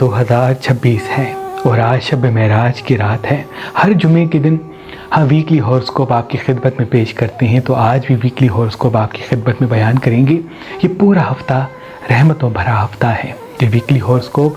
2026 ہے اور آج شب معراج کی رات ہے۔ ہر جمعے کے دن ہم ویکلی ہوراسکوپ آپ کی خدمت میں پیش کرتے ہیں، تو آج بھی ویکلی ہوراسکوپ آپ کی خدمت میں بیان کریں گے۔ یہ پورا ہفتہ رحمتوں بھرا ہفتہ ہے۔ یہ ویکلی ہوراسکوپ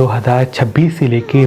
2026 سے لے کے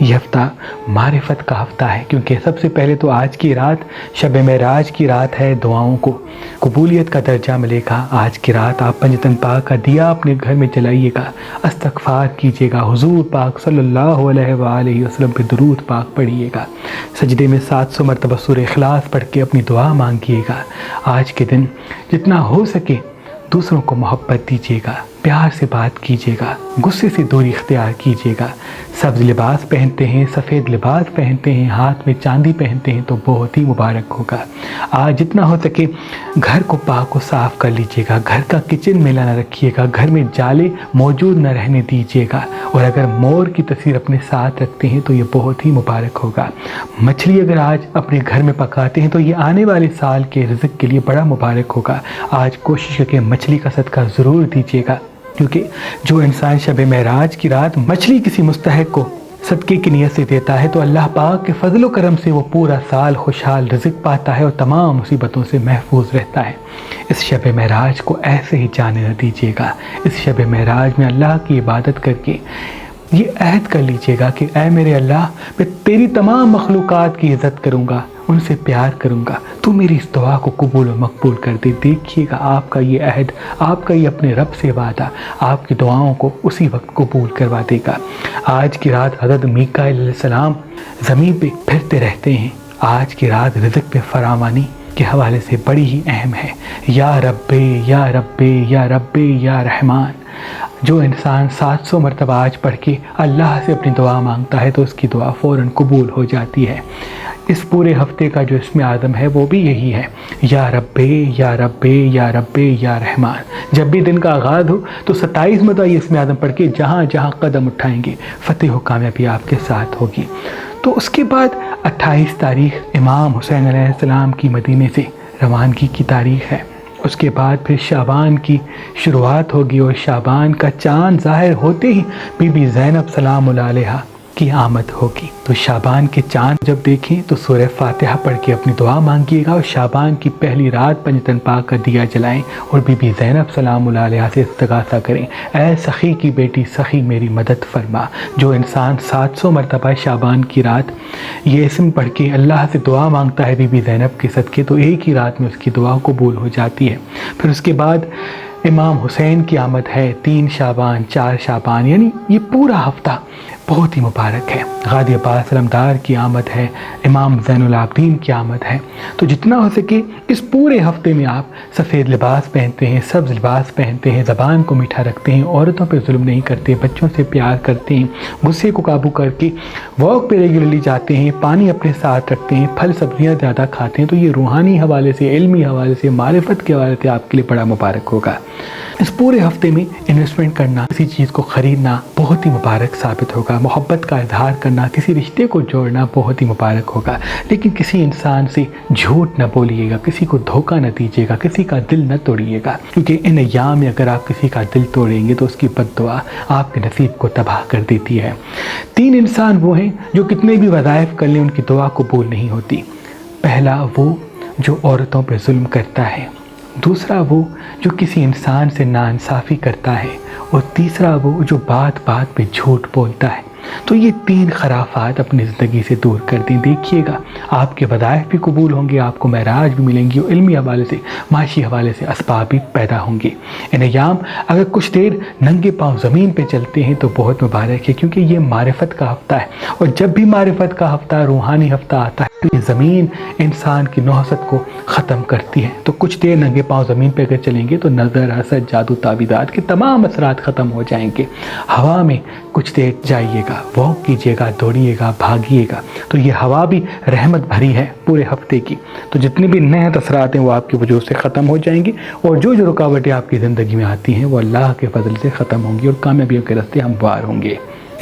یہ ہفتہ معرفت کا ہفتہ ہے، کیونکہ سب سے پہلے تو آج کی رات شب معراج کی رات ہے۔ دعاؤں کو قبولیت کا درجہ ملے گا۔ آج کی رات آپ پنجتن پاک کا دیا اپنے گھر میں جلائیے گا، استغفار کیجیے گا، حضور پاک صلی اللہ علیہ وآلہ وسلم پہ درود پاک پڑھیے گا، سجدے میں 700 مرتبہ سورہ اخلاص پڑھ کے اپنی دعا مانگیے گا۔ آج کے دن جتنا ہو سکے دوسروں کو محبت دیجیے گا، پیار سے بات کیجیے گا، غصے سے دوری اختیار کیجیے گا۔ سبز لباس پہنتے ہیں، سفید لباس پہنتے ہیں، ہاتھ میں چاندی پہنتے ہیں تو بہت ہی مبارک ہوگا۔ آج جتنا ہو سکے گھر کو پاک و صاف کر لیجیے گا، گھر کا کچن میلا نہ رکھیے گا، گھر میں جالے موجود نہ رہنے دیجیے گا، اور اگر مور کی تصویر اپنے ساتھ رکھتے ہیں تو یہ بہت ہی مبارک ہوگا۔ مچھلی اگر آج اپنے گھر میں پکاتے ہیں تو یہ آنے والے سال کے رزق کے لیے بڑا مبارک ہوگا۔ آج کوشش کریں کہ مچھلی کا صدقہ ضرور دیجیے گا، کیونکہ جو انسان شب معراج کی رات مچھلی کسی مستحق کو صدقے کی نیت سے دیتا ہے تو اللہ پاک کے فضل و کرم سے وہ پورا سال خوشحال رزق پاتا ہے اور تمام مصیبتوں سے محفوظ رہتا ہے۔ اس شب معراج کو ایسے ہی جانے نہ دیجیے گا۔ اس شب معراج میں اللہ کی عبادت کر کے یہ عہد کر لیجیے گا کہ اے میرے اللہ، میں تیری تمام مخلوقات کی عزت کروں گا، ان سے پیار کروں گا، تو میری اس دعا کو قبول و مقبول کر دے۔ دیکھیے گا آپ کا یہ عہد، آپ کا یہ اپنے رب سے وعدہ آپ کی دعاؤں کو اسی وقت قبول کروا دے گا۔ آج کی رات حضرت میکائیل علیہ السلام زمین پہ پھرتے رہتے ہیں۔ آج کی رات رزق پہ فراوانی کے حوالے سے بڑی ہی اہم ہے۔ یا رب یا رب یا رب یا رحمان، جو انسان 700 مرتبہ آج پڑھ کے اللہ سے اپنی دعا مانگتا ہے تو اس کی دعا فوراً قبول ہو جاتی ہے۔ اس پورے ہفتے کا جو اسم اعظم ہے وہ بھی یہی ہے، یا رب یا رب یا رب یا رحمان۔ جب بھی دن کا آغاز ہو تو 27 مرتبہ یہ اسم اعظم پڑھ کے جہاں جہاں قدم اٹھائیں گے فتح و کامیابی آپ کے ساتھ ہوگی۔ تو اس کے بعد 28 تاریخ امام حسین علیہ السلام کی مدینے سے روانگی کی تاریخ ہے۔ اس کے بعد پھر شعبان کی شروعات ہوگی، اور شعبان کا چاند ظاہر ہوتے ہی بی بی زینب سلام اللہ علیہا کی آمد ہوگی۔ تو شعبان کے چاند جب دیکھیں تو سورہ فاتحہ پڑھ کے اپنی دعا مانگیے گا، اور شعبان کی پہلی رات پنجتن پاک کا دیا جلائیں اور بی بی زینب سلام اللہ علیہا سے استغاثہ کریں، اے سخی کی بیٹی سخی میری مدد فرما۔ جو انسان 700 مرتبہ شعبان کی رات یہ اسم پڑھ کے اللہ سے دعا مانگتا ہے بی بی زینب کے صدقے، تو ایک ہی رات میں اس کی دعا قبول ہو جاتی ہے۔ پھر اس کے بعد امام حسین کی آمد ہے 3 شعبان 4 شعبان، یعنی یہ پورا ہفتہ بہت ہی مبارک ہے۔ غازی عباس علمدار کی آمد ہے، امام زین العابدین کی آمد ہے۔ تو جتنا ہو سکے اس پورے ہفتے میں آپ سفید لباس پہنتے ہیں، سبز لباس پہنتے ہیں، زبان کو میٹھا رکھتے ہیں، عورتوں پہ ظلم نہیں کرتے، بچوں سے پیار کرتے ہیں، غصے کو قابو کر کے واک پہ ریگولرلی جاتے ہیں، پانی اپنے ساتھ رکھتے ہیں، پھل سبزیاں زیادہ کھاتے ہیں، تو یہ روحانی حوالے سے، علمی حوالے سے، معرفت کے حوالے سے آپ کے لیے بڑا مبارک ہوگا۔ اس پورے ہفتے میں انویسٹمنٹ کرنا، کسی چیز کو خریدنا بہت ہی مبارک ثابت ہوگا۔ محبت کا اظہار کرنا، کسی رشتے کو جوڑنا بہت ہی مبارک ہوگا۔ لیکن کسی انسان سے جھوٹ نہ بولیے گا، کسی کو دھوکہ نہ دیجیے گا، کسی کا دل نہ توڑیے گا، کیونکہ ان ایام میں اگر آپ کسی کا دل توڑیں گے تو اس کی بد دعا آپ کے نصیب کو تباہ کر دیتی ہے۔ 3 انسان وہ ہیں جو کتنے بھی وظائف کر لیں ان کی دعا قبول نہیں ہوتی۔ پہلا وہ جو عورتوں پہ ظلم کرتا ہے، دوسرا وہ جو کسی انسان سے ناانصافی کرتا ہے، اور تیسرا وہ جو بات بات پہ جھوٹ بولتا ہے۔ تو یہ 3 خرافات اپنی زندگی سے دور کر دیں۔ دیکھیے گا آپ کے وظائف بھی قبول ہوں گے، آپ کو معراج بھی ملیں گی، اور علمی حوالے سے، معاشی حوالے سے اسباب بھی پیدا ہوں گے۔ ان ایام اگر کچھ دیر ننگے پاؤں زمین پہ چلتے ہیں تو بہت مبارک ہے، کیونکہ یہ معرفت کا ہفتہ ہے، اور جب بھی معرفت کا ہفتہ، روحانی ہفتہ آتا ہے تو یہ زمین انسان کی نحوست کو ختم کرتی ہے۔ تو کچھ دیر ننگے پاؤں زمین پہ اگر چلیں گے تو نظر، حسد، جادو، تعویذات کے تمام اثرات ختم ہو جائیں گے۔ ہوا میں کچھ دیر جائیے گا، واک کیجیے گا، دوڑیے گا، بھاگیے گا، تو یہ ہوا بھی رحمت بھری ہے پورے ہفتے کی۔ تو جتنے بھی نہایت اثرات ہیں وہ آپ کی وجود سے ختم ہو جائیں گے، اور جو رکاوٹیں آپ کی زندگی میں آتی ہیں وہ اللہ کے فضل سے ختم ہوں گی، اور کامیابیوں کے راستے ہموار ہوں گے۔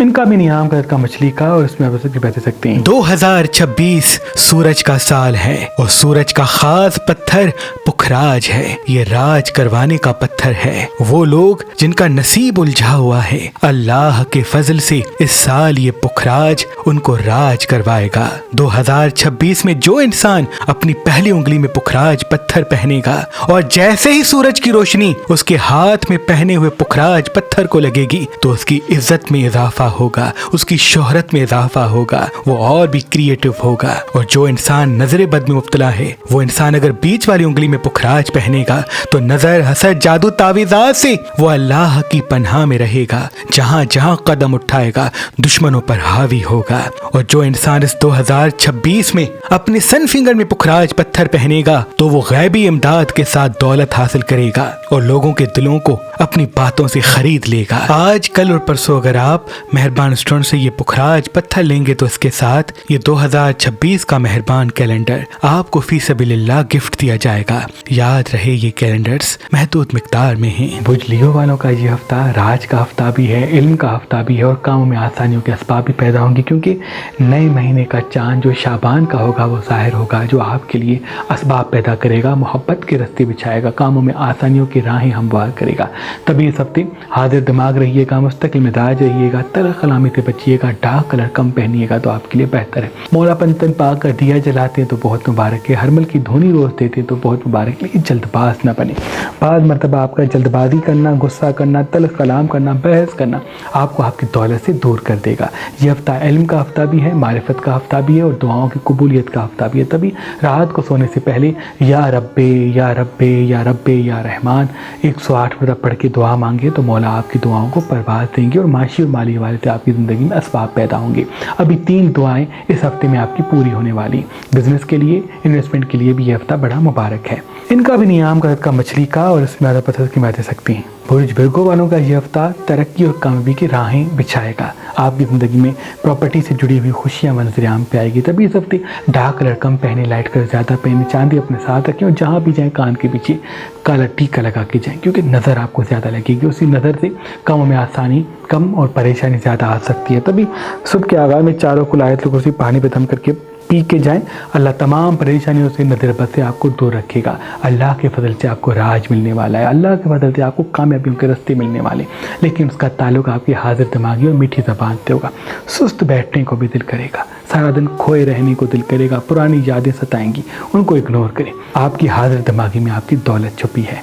ان کا بھی نیام کا مچھلی کا اور اس میں آپ کی بہتر سکتے ہیں 2026 سورج کا سال ہے اور سورج کا خاص پتھر پکھراج ہے. یہ راج کروانے کا پتھر ہے. وہ لوگ جن کا نصیب الجھا ہوا ہے اللہ کے فضل سے اس سال یہ پکھراج ان کو راج کروائے گا. 2026 میں جو انسان اپنی پہلی انگلی میں پکھراج پتھر پہنے گا اور جیسے ہی سورج کی روشنی اس کے ہاتھ میں پہنے ہوئے پکھراج پتھر کو لگے گی تو اس کی عزت میں اضافہ ہوگا, اس کی شہرت میں اضافہ ہوگا, وہ اور بھی کریٹو ہوگا. اور جو انسان نظر بد میں مبتلا ہے وہ انسان اگر بیچ والی انگلی میں پکھراج پہنے گا تو نظر, حسد, جادو, تعویذات سے وہ اللہ کی پناہ میں رہے گا. جہاں جہاں قدم اٹھائے گا دشمنوں پر حاوی ہوگا. اور جو انسان اس 2026 میں اپنے سن فنگر میں پکھراج پتھر پہنے گا تو وہ غیبی امداد کے ساتھ دولت حاصل کرے گا اور لوگوں کے دلوں کو اپنی باتوں سے خرید لے گا. آج کل اور پرسوں اگر آپ مہربان اسٹون سے یہ پکھراج پتھر لیں گے تو اس کے ساتھ یہ 2026 کا مہربان کیلنڈر آپ کو فی سبیل اللہ گفٹ دیا جائے گا. یاد رہے یہ کیلنڈرز محدود مقدار میں ہیں. برج لیو والوں کا یہ ہفتہ راج کا ہفتہ بھی ہے, علم کا ہفتہ بھی ہے اور کاموں میں آسانیوں کے اسباب بھی پیدا ہوں گے کیونکہ نئے مہینے کا چاند جو شعبان کا ہوگا وہ ظاہر ہوگا جو آپ کے لیے اسباب پیدا کرے گا, محبت کے رستے بچھائے گا, کاموں میں آسانیوں کی راہیں ہموار کرے گا. تبھی اس ہفتے حاضر دماغ رہیے گا, مستقل مزاج رہیے گا, تلخ کلامی سے بچیے گا, ڈارک کلر کم پہنیے گا تو آپ کے لیے بہتر ہے. مولا پنتن پاک کا دیا جلاتے ہیں تو بہت مبارک ہے, ہرمل کی دھونی روز دیتے ہیں تو بہت مبارک, لیکن جلد باز نہ بنے. بعض مرتبہ آپ کا جلد بازی کرنا, غصہ کرنا, تلخ کلام کرنا, بحث کرنا آپ کو آپ کی دولت سے دور کر دے گا. یہ ہفتہ علم کا ہفتہ بھی ہے, معرفت کا ہفتہ بھی ہے اور دعاؤں کی قبولیت کا ہفتہ بھی ہے. تبھی رات کو سونے سے پہلے یا رب یا رب یا رب یا رحمان 108 مرتبہ پڑھ کے دعا مانگے تو مولا آپ کی دعاؤں کو پرواز دیں گے اور معاشی اور مالی حوالے سے آپ کی زندگی میں اسباب پیدا ہوں گے. ابھی 3 دعائیں اس ہفتے میں آپ کی پوری ہونے والی. بزنس کے لیے, انویسٹمنٹ کے لیے بھی یہ ہفتہ بڑا مبارک ہے. ان کا بھی نیام کا مچھلی کا اور اس میں زیادہ پتھر کی باتیں سکتی ہیں. برج ورگو والوں کا یہ ہفتہ ترقی اور کامیابی کی راہیں بچھائے گا. آپ کی زندگی میں پراپرٹی سے جڑی ہوئی خوشیاں منظر عام پہ آئے گی. تبھی اس ہفتے ڈارک کلر کم پہنے, لائٹ کلر زیادہ پہنے, چاندی اپنے ساتھ رکھیں اور جہاں بھی جائیں کان کے پیچھے کالا ٹیکا لگا کے جائیں کیونکہ نظر آپ کو زیادہ لگے گی. اسی نظر سے کاموں میں آسانی کم اور پریشانی زیادہ آ سکتی ہے. تبھی صبح کے آغاز میں چاروں کل آیت الکرسی پانی پہ دم کر کے پی کے جائیں. اللہ تمام پریشانیوں سے نظر بد سے آپ کو دور رکھے گا. اللہ کے فضل سے آپ کو راج ملنے والا ہے, اللہ کے فضل سے آپ کو کامیابیوں کے راستے ملنے والے, لیکن اس کا تعلق آپ کی حاضر دماغی اور میٹھی زبان سے ہوگا. سست بیٹھنے کو بھی دل کرے گا, سارا دن کھوئے رہنے کو دل کرے گا, پرانی یادیں ستائیں گی, ان کو اگنور کریں. آپ کی حاضر دماغی میں آپ کی دولت چھپی ہے.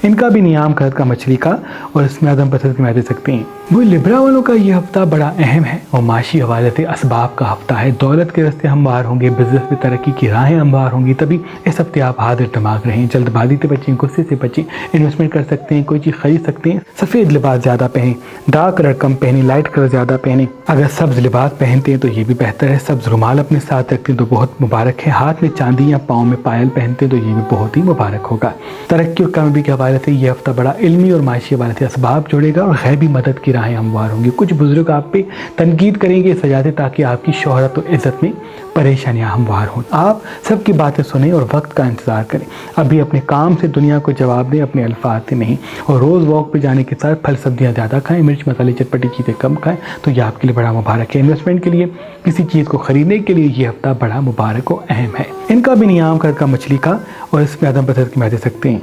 ان کا بھی نیام کا مچھلی کا اور اس میں اعظم پسند کی دے سکتے ہیں. وہ لبرا والوں کا یہ ہفتہ بڑا اہم ہے اور معاشی حوالے سے اسباب کا ہفتہ ہے. دولت کے راستے ہموار ہوں گے, بزنس میں ترقی کی راہیں ہموار ہوں گی. تبھی اس ہفتے آپ حاضر دماغ رہیں, جلد بازی سے بچیں, غصے سے بچیں, انویسٹمنٹ کر سکتے ہیں, کوئی چیز خرید سکتے ہیں. سفید لباس زیادہ پہنیں, ڈارک کلر کم پہنیں, لائٹ کلر زیادہ پہنیں. اگر سبز لباس پہنتے ہیں تو یہ بھی بہتر ہے. سبز رومال اپنے ساتھ رکھتے ہیں تو بہت مبارک ہے. ہاتھ میں چاندی یا پاؤں میں پائل پہنتے ہیں تو یہ بھی بہت ہی مبارک ہوگا. ترقی اور کامیابی کے حوالے سے یہ ہفتہ بڑا علمی اور معاشی حوالے سے اسباب جوڑے گا اور غیبی مدد کی راہیں ہموار ہوں گی. کچھ بزرگ آپ پہ تنقید کریں گے سجاتے تاکہ آپ کی شہرت اور عزت میں پریشانیاں ہموار ہوں. آپ سب کی باتیں سنیں اور وقت کا انتظار کریں. ابھی اپنے کام سے دنیا کو جواب دیں, اپنے الفاظ سے نہیں. اور روز واک پہ جانے کے ساتھ پھل سبزیاں زیادہ کھائیں, مرچ مسالے چٹپٹی چیزیں کم کھائیں تو یہ آپ کے لیے بڑا مبارک ہے. انویسٹمنٹ کے لیے, کسی چیز کو خریدنے کے لیے یہ ہفتہ بڑا مبارک و اہم ہے. ان کا بھی نیام کا مچھلی کا اور اس میں اعظم پسند کی دے سکتے ہیں.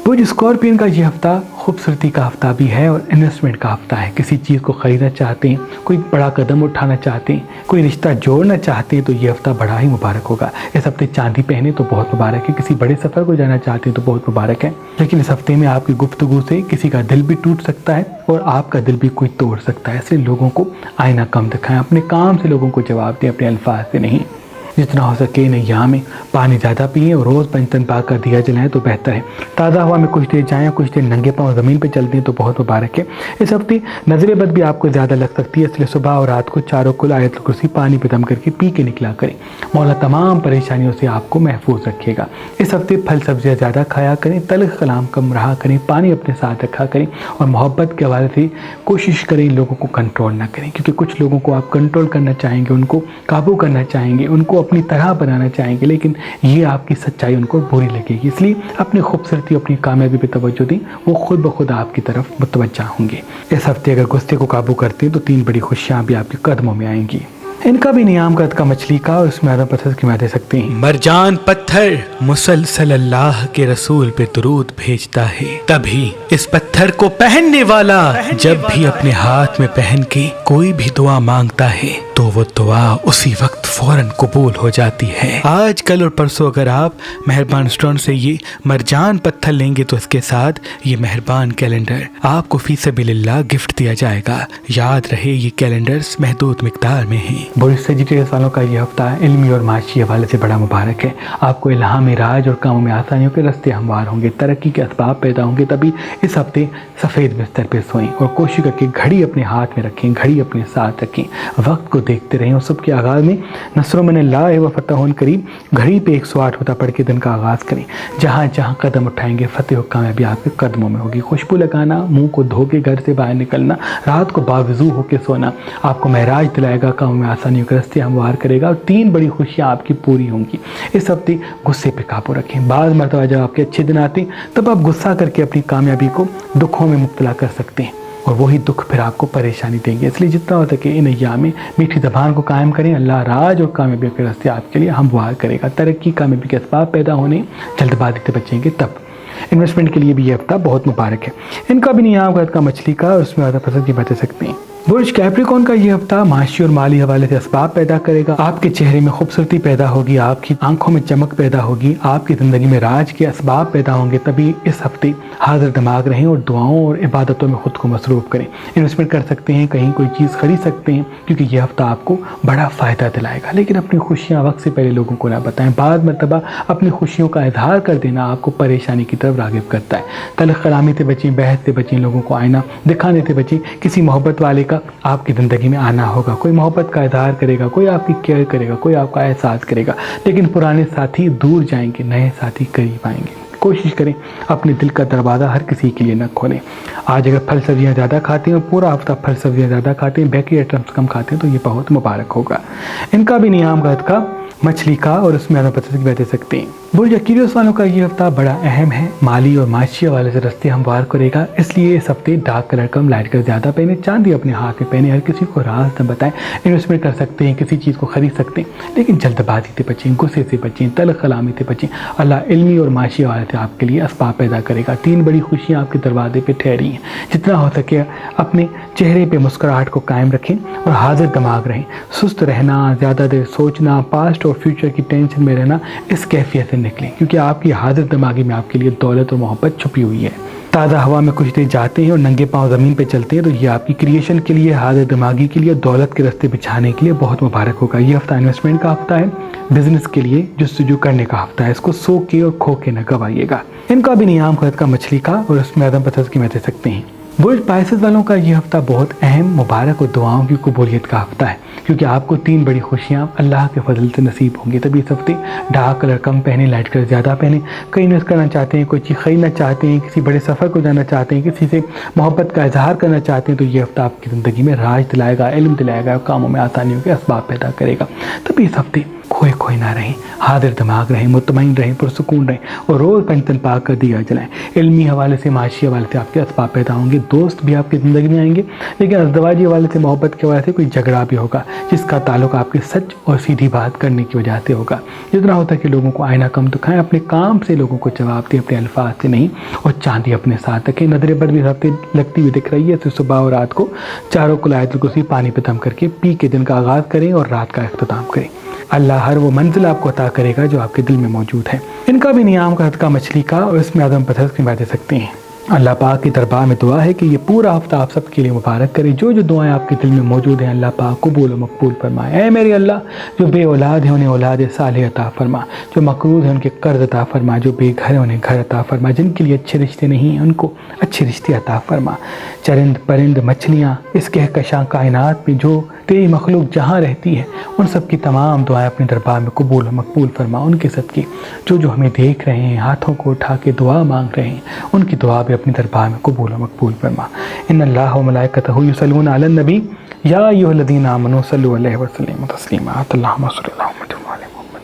برج اسکارپین کا یہ ہفتہ خوبصورتی کا ہفتہ بھی ہے اور انویسٹمنٹ کا ہفتہ ہے. کسی چیز کو خریدنا چاہتے ہیں, کوئی بڑا قدم اٹھانا چاہتے ہیں, کوئی رشتہ جوڑنا چاہتے ہیں تو یہ ہفتہ بڑا ہی مبارک ہوگا. اس ہفتے چاندی پہنے تو بہت مبارک ہے. کسی بڑے سفر کو جانا چاہتے ہیں تو بہت مبارک ہے. لیکن اس ہفتے میں آپ کی گفتگو سے کسی کا دل بھی ٹوٹ سکتا ہے اور آپ کا دل بھی کوئی توڑ سکتا ہے. اس لیے لوگوں کو آئینہ کم دکھائیں, اپنے کام سے لوگوں کو جواب دیں, اپنے الفاظ سے نہیں. جتنا ہو سکے نیا میں پانی زیادہ پئیں اور روز پنجتن پاک کا دیا جلائیں تو بہتر ہے. تازہ ہوا میں کچھ دیر جائیں, کچھ دیر ننگے پاؤں زمین پہ چلتے ہیں تو بہت مبارک ہے. اس ہفتے نظر بد بھی آپ کو زیادہ لگ سکتی ہے, اس لیے صبح اور رات کو چاروں کل آیت الکرسی پانی پہ دم کر کے پی کے نکلا کریں. مولا تمام پریشانیوں سے آپ کو محفوظ رکھے گا. اس ہفتے پھل سبزیاں زیادہ کھایا کریں, تلخ کلام کم رہا کریں, پانی اپنے ساتھ رکھا کریں اور محبت کے حوالے سے کوشش کریں لوگوں کو کنٹرول نہ کریں, کیونکہ کچھ لوگوں کو آپ کنٹرول کرنا چاہیں گے, ان کو قابو کرنا چاہیں گے, ان کو اپنی طرح بنانا چاہیں گے، لیکن یہ آپ کی سچائی ان کو بری لگے گی، اس لیے اپنی خوبصورتی اپنی کامیابی پہ توجہ دیں، وہ خود بخود آپ کی طرف متوجہ ہوں گے۔ اس ہفتے اگر غصے کو قابو کرتے ہیں تو 3 بڑی خوشیاں بھی آپ کے قدموں میں آئیں گی۔ ان کا بھی نیام قد کا مچھلی کا اور اس میں آدم پتھر کی دے سکتے ہیں۔ مرجان پتھر مسلسل اللہ کے رسول پہ درود بھیجتا ہے، تبھی اس پتھر کو پہننے والا جب بھی اپنے ہاتھ میں پہن کے کوئی بھی دعا مانگتا ہے تو وہ دعا اسی وقت فوراً قبول ہو جاتی ہے۔ آج کل اور پرسوں اگر آپ مہربان اسٹون سے یہ مرجان پتھر لیں گے تو اس کے ساتھ یہ مہربان کیلنڈر آپ کو فی سبیل اللہ گفٹ دیا جائے گا۔ یاد رہے یہ کیلنڈرز محدود مقدار میں ہیں۔ برج سیجیٹیریس والوں کا یہ ہفتہ علمی اور معاشی حوالے سے بڑا مبارک ہے۔ آپ کو الہام راج اور کاموں میں آسانیوں کے راستے ہموار ہوں گے، ترقی کے اسباب پیدا ہوں گے، تبھی اس ہفتے سفید بستر پہ سوئیں اور کوشش کر کے گھڑی اپنے ہاتھ میں رکھیں، گھڑی اپنے ساتھ رکھیں، وقت کو دیکھتے رہیں اور صبح کے آغاز میں نصر من اللہ و فتح قریب گھڑی پہ 108 ہوتا پڑھ کے دن کا آغاز کریں۔ جہاں جہاں قدم اٹھائیں گے فتح و کامیابی آپ کے قدموں میں ہوگی۔ خوشبو لگانا، منہ کو دھو کے گھر سے باہر نکلنا، رات کو باوضو ہو کے سونا آپ کو معراج دلائے گا، کاموں میں آسانیوں کے راستے ہموار کرے گا اور 3 بڑی خوشیاں آپ کی پوری ہوں گی۔ اس ہفتے غصے پہ قابو رکھیں۔ بعض مرتبہ جب آپ کے اچھے دن آتے ہیں تب آپ غصہ کر کے اپنی کامیابی کو دکھوں میں مبتلا کر سکتے ہیں اور وہی دکھ پھر آپ کو پریشانی دیں گے، اس لیے جتنا ہو سکے ان ایام میں میٹھی زبان کو قائم کریں۔ اللہ راج اور کامیابی کے راستے آپ کے لیے ہموار کرے گا۔ ترقی کامیابی کے اسباب پیدا ہونے جلد بازی سے بچیں گے تب۔ انویسٹمنٹ کے لیے بھی یہ ہفتہ بہت مبارک ہے۔ ان کا بھی نیام قد کا مچھلی کا اور اس میں زیادہ پسند کی باتیں سکتے ہیں۔ برج کیپریکون کا یہ ہفتہ معاشی اور مالی حوالے سے اسباب پیدا کرے گا۔ آپ کے چہرے میں خوبصورتی پیدا ہوگی، آپ کی آنکھوں میں چمک پیدا ہوگی، آپ کی زندگی میں راج کے اسباب پیدا ہوں گے، تبھی اس ہفتے حاضر دماغ رہیں اور دعاؤں اور عبادتوں میں خود کو مصروف کریں۔ انویسٹمنٹ کر سکتے ہیں، کہیں کوئی چیز خرید سکتے ہیں کیونکہ یہ ہفتہ آپ کو بڑا فائدہ دلائے گا، لیکن اپنی خوشیاں وقت سے پہلے لوگوں کو نہ بتائیں۔ بعض مرتبہ اپنی خوشیوں کا اظہار کر دینا آپ کو پریشانی کی طرف راغب کرتا ہے۔ تلخ کلامی سے بچیں، بحث سے بچیں، لوگوں کو آئینہ دکھانے سے بچیں۔ کسی محبت والے کا آپ کی زندگی میں آنا ہوگا، کوئی محبت کا اظہار کرے گا، کوئی آپ کی کیئر کرے گا، کوئی آپ کا احساس کرے گا، لیکن پرانے ساتھی دور جائیں گے، نئے ساتھی قریب آئیں گے۔ کوشش کریں اپنے دل کا دروازہ ہر کسی کے لیے نہ کھولیں۔ آج اگر پھل سبزیاں زیادہ کھاتے ہیں اور پورا ہفتہ پھل سبزیاں زیادہ کھاتے ہیں، بیکری آئٹمس کم کھاتے ہیں تو یہ بہت مبارک ہوگا۔ ان کا بھی نیام قد کا مچھلی کا اور اس میں زیادہ پسند کی باتیں سکتے ہیں۔ برج ایکویریس والوں کا یہ ہفتہ بڑا اہم ہے، مالی اور معاشی حوالے سے راستے ہموار کرے گا، اس لیے اس ہفتے ڈارک کلر کم لائٹ کلر زیادہ پہنے، چاندی اپنے ہاتھ میں پہنے، ہر کسی کو راز نہ بتائیں۔ انویسٹمنٹ کر سکتے ہیں، کسی چیز کو خرید سکتے ہیں، لیکن جلد بازی سے بچیں، غصے سے بچیں، تلخ کلامی سے بچیں۔ اللہ علمی اور معاشی حوالے سے آپ کے لیے اسباب پیدا کرے گا۔ 3 بڑی خوشیاں آپ کے دروازے پہ ٹھہری ہیں، جتنا ہو سکے اپنے چہرے پہ مسکراہٹ کو قائم رکھیں اور حاضر دماغ رہیں۔ سست رہنا، زیادہ دیر سوچنا، پاسٹ اور فیوچر کی ٹینشن میں رہنا، اس کیفیت سے نکلیں کیونکہ آپ کی حاضر دماغی میں آپ کے لیے دولت اور محبت چھپی ہوئی ہے۔ تازہ ہوا میں کچھ دیر جاتے ہیں اور ننگے پاؤں زمین پہ چلتے ہیں تو یہ آپ کی کریشن کے لیے، حاضر دماغی کے لیے، دولت کے راستے بچھانے کے لیے بہت مبارک ہوگا۔ یہ ہفتہ انویسٹمنٹ کا ہفتہ ہے، بزنس کے لیے جستجو کرنے کا ہفتہ ہے، اس کو سو کے اور کھو کے نہ گوائیے گا۔ ان کا بھی نیام قد کا مچھلی کا اور اس میں عدم پسند کی میں دے سکتے ہیں۔ برج پائسز والوں کا یہ ہفتہ بہت اہم، مبارک اور دعاؤں کی قبولیت کا ہفتہ ہے کیونکہ آپ کو 3 بڑی خوشیاں اللہ کے فضل سے نصیب ہوں گی، تبھی اس ہفتے ڈارک کلر کم پہنے، لائٹ کلر زیادہ پہنے۔ کہیں انویسٹ کرنا چاہتے ہیں، کوئی چیز خریدنا چاہتے ہیں، کسی بڑے سفر کو جانا چاہتے ہیں، کسی سے محبت کا اظہار کرنا چاہتے ہیں تو یہ ہفتہ آپ کی زندگی میں راج دلائے گا، علم دلائے گا، کاموں میں آسانیوں کے اسباب پیدا کرے گا، تبھی اس ہفتے کھوئے نہ رہیں، حاضر دماغ رہیں، مطمئن رہیں، پرسکون رہیں اور روز پنجتن پاک کر دیا جلائیں۔ علمی حوالے سے، معاشی حوالے سے آپ کے اسباب پیدا ہوں گے، دوست بھی آپ کی زندگی میں آئیں گے، لیکن ازدواجی حوالے سے، محبت کے حوالے سے کوئی جھگڑا بھی ہوگا جس کا تعلق آپ کے سچ اور سیدھی بات کرنے کی وجہ سے ہوگا۔ جتنا ہوتا ہے کہ لوگوں کو آئینہ کم دکھائیں، اپنے کام سے لوگوں کو جواب دیں، اپنے الفاظ سے نہیں، اور چاندی اپنے ساتھ رکھیں۔ نظر بد بھی ہفتے لگتی ہوئی دکھ رہی ہے، تو صبح اور رات کو 4 کل آیت الکرسی پانی پہ دم کر کے پی کے دن کا آغاز کریں اور رات کا اختتام کریں۔ اللہ ہر وہ منزل آپ کو عطا کرے گا جو آپ کے دل میں موجود ہے۔ ان کا بھی نیام قد کا مچھلی کا اور اس میں عدم پسند کی باتیں سکتے ہیں۔ اللہ پاک کی دربار میں دعا ہے کہ یہ پورا ہفتہ آپ سب کے لیے مبارک کرے۔ جو دعائیں آپ کے دل میں موجود ہیں اللہ پاک قبول و مقبول فرمائے۔ اے میرے اللہ، جو بے اولاد ہیں انہیں اولاد صالح عطا فرما، جو مقروض ہیں ان کے قرض عطا فرما، جو بے گھر ہیں انہیں گھر عطا فرما، جن کے لیے اچھے رشتے نہیں ہیں ان کو اچھے رشتے عطا فرما۔ چرند پرند مچھلیاں اس کہکشاں کائنات میں جو تیری مخلوق جہاں رہتی ہے ان سب کی تمام دعائیں اپنے دربار میں قبول و مقبول فرما۔ ان کے صدقے جو ہمیں دیکھ رہے ہیں، ہاتھوں کو اٹھا کے دعا مانگ رہے ہیں، ان کی دعا بھی اپنے دربار میں قبول و مقبول فرما۔ ان اللہ و ملائکتہ یصلون علی النبی یا ایھا الذین آمنوا صلوا علیہ وسلم تسلیما۔ اللہم صل علی محمد و علی محمد۔